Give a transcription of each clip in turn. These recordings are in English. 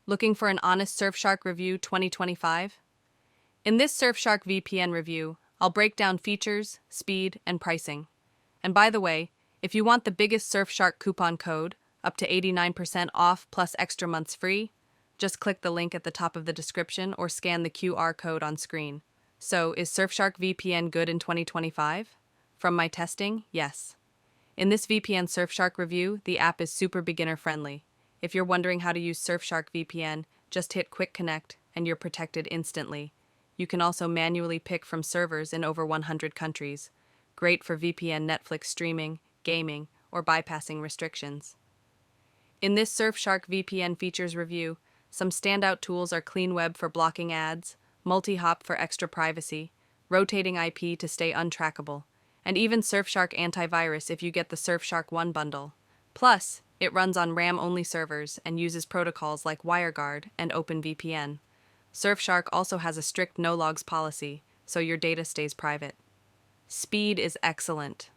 Looking for an honest Surfshark review 2025? In this Surfshark VPN review, I'll break down features, speed, and pricing. And by the way, if you want the biggest Surfshark coupon code, up to 89% off plus extra months free, just click the link at the top of the description or scan the QR code on screen. So, is Surfshark VPN good in 2025? From my testing, yes. In this VPN Surfshark review, the app is super beginner friendly. If you're wondering how to use Surfshark VPN, just hit Quick Connect and you're protected instantly. You can also manually pick from servers in over 100 countries. Great for VPN Netflix streaming, gaming, or bypassing restrictions. In this Surfshark VPN features review, some standout tools are CleanWeb for blocking ads, MultiHop for extra privacy, rotating IP to stay untrackable, and even Surfshark Antivirus if you get the Surfshark One bundle. Plus, it runs on RAM-only servers and uses protocols like WireGuard and OpenVPN. Surfshark also has a strict no-logs policy, so your data stays private. Speed is excellent.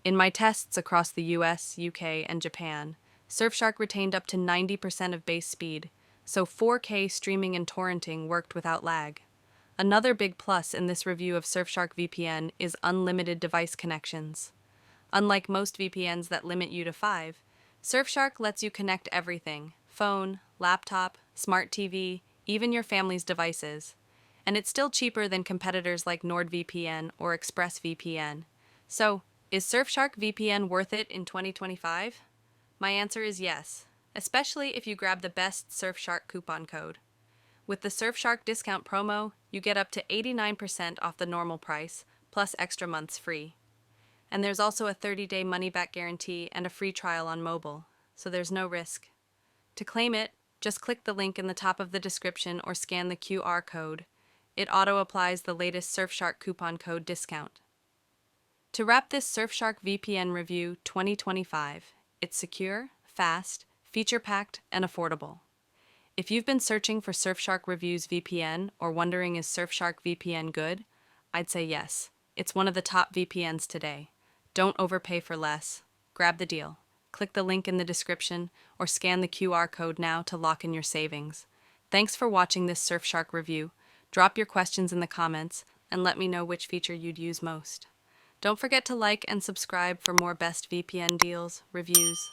In my tests across the US, UK, and Japan, Surfshark retained up to 90% of base speed, so 4K streaming and torrenting worked without lag. Another big plus in this review of Surfshark VPN is unlimited device connections. Unlike most VPNs that limit you to 5, Surfshark lets you connect everything: phone, laptop, smart TV, even your family's devices. And it's still cheaper than competitors like NordVPN or ExpressVPN. So, is Surfshark VPN worth it in 2025? My answer is yes, especially if you grab the best Surfshark coupon code. With the Surfshark discount promo, you get up to 89% off the normal price, plus extra months free. And there's also a 30-day money-back guarantee and a free trial on mobile, so there's no risk. To claim it, just click the link in the top of the description or scan the QR code. It auto-applies the latest Surfshark coupon code discount. To wrap this Surfshark VPN review 2025, it's secure, fast, feature-packed, and affordable. If you've been searching for Surfshark Reviews VPN or wondering is Surfshark VPN good, I'd say yes. It's one of the top VPNs today. Don't overpay for less. Grab the deal. Click the link in the description or scan the QR code now to lock in your savings. Thanks for watching this Surfshark review. Drop your questions in the comments and let me know which feature you'd use most. Don't forget to like and subscribe for more best VPN deals, reviews,